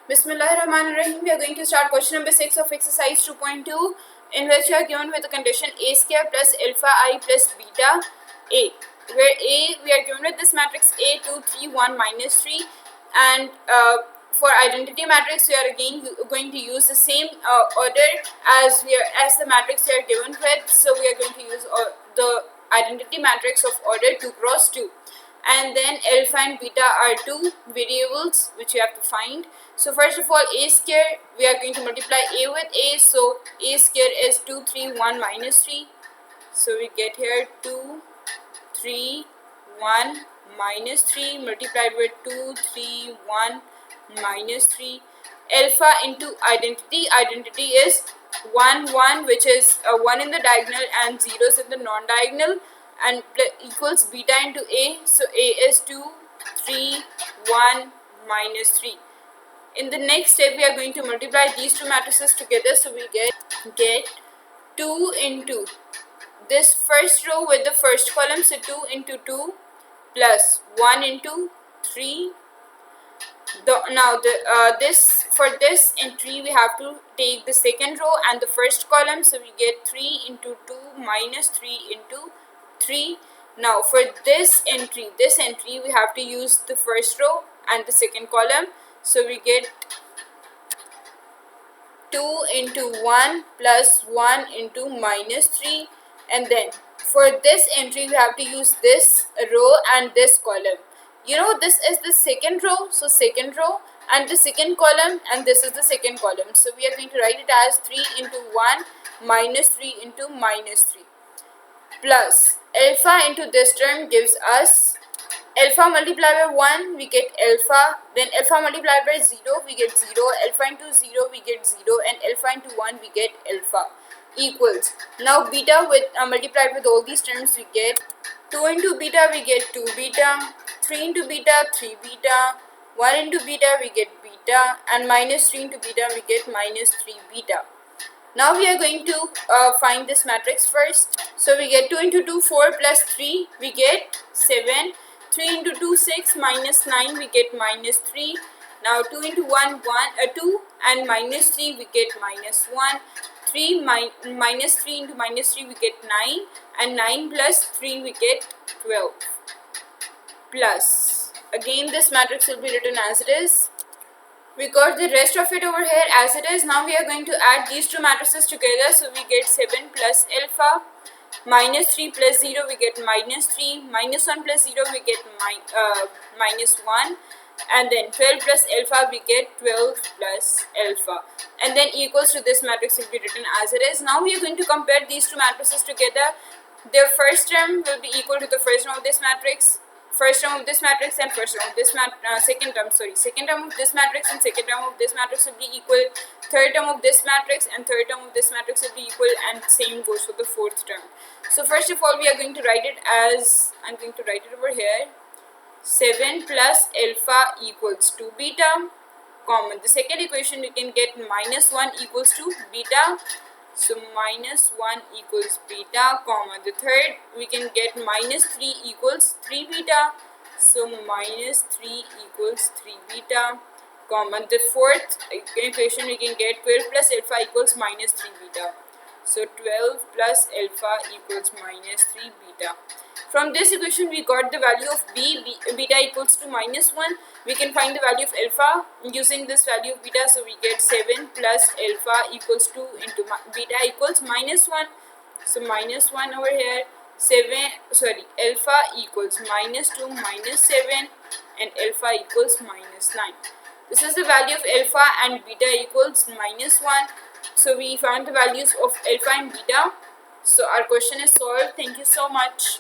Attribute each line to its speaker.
Speaker 1: Bismillahirrahmanirrahim. We are going to start question number 6 of exercise 2.2, in which you are given with the condition a square plus alpha I plus beta a, where a we are given with this matrix a 2 3 1 minus 3, and for identity matrix we are again going to use the same order as the matrix we are given with. So we are going to use the identity matrix of order 2 cross 2, and then alpha and beta are two variables which you have to find. So first of all, a square, we are going to multiply a with a, so a square is 2 3 1 minus 3. So we get here 2 3 1 minus 3 multiplied with 2 3 1 minus 3. Alpha into identity is 1 1, which is 1 in the diagonal and zeros in the non-diagonal, and equals beta into a, so a is 2 3 1 minus 3. In the next step we are going to multiply these two matrices together, so we get 2 into this first row with the first column, so 2 into 2 plus 1 into 3. This for this entry we have to take the second row and the first column, so we get 3 into 2 minus 3 into 3. Now for this entry we have to use the first row and the second column, so we get 2 into 1 plus 1 into minus 3, and then for this entry we have to use this row and this column. You know, this is the second row, so second row and the second column, and this is the second column, so we are going to write it as 3 into 1 minus 3 into minus 3 plus alpha into this term gives us alpha multiplied by 1 we get alpha, then alpha multiplied by 0 we get 0, alpha into 0 we get 0, and alpha into 1 we get alpha, equals, now beta with multiplied with all these terms we get 2 into beta we get 2 beta, 3 into beta 3 beta, 1 into beta we get beta, and minus 3 into beta we get minus 3 beta. Now we are going to find this matrix first. So we get 2 into 2 4 plus 3 we get 7, 3 into 2 6 minus 9 we get minus 3. Now 2 into 1 2, and minus 3 we get minus 1, 3 minus 3 into minus 3 we get 9, and 9 plus 3 we get 12, plus again this matrix will be written as it is. We got the rest of it over here as it is. Now we are going to add these two matrices together, so we get 7 plus alpha, minus 3 plus 0 we get minus 3, minus 1 plus 0 we get minus 1, and then 12 plus alpha we get 12 plus alpha, and then equals to this matrix will be written as it is. Now we are going to compare these two matrices together. Their first term will be equal to the first term of this matrix, first term of this matrix, and first term of this second term of this matrix and second term of this matrix will be equal, third term of this matrix and third term of this matrix will be equal, and same goes for the fourth term. So first of all we are going to write it as, I'm going to write it over here, 7 plus alpha equals 2 beta, common the second equation we can get minus 1 equals to beta, so minus 1 equals beta, comma the third we can get minus 3 equals 3 beta, so minus 3 equals 3 beta, comma the fourth equation we can get 12 plus alpha equals minus 3 beta, so 12 plus alpha equals minus 3 beta. From this equation we got the value of beta equals to minus 1. We can find the value of alpha using this value of beta, so we get 7 plus alpha equals 2 into beta equals minus 1. So minus 1 over here, alpha equals minus 2 minus 7, and alpha equals minus 9. This is the value of alpha, and beta equals minus 1. So we found the values of alpha and beta. So our question is solved. Thank you so much.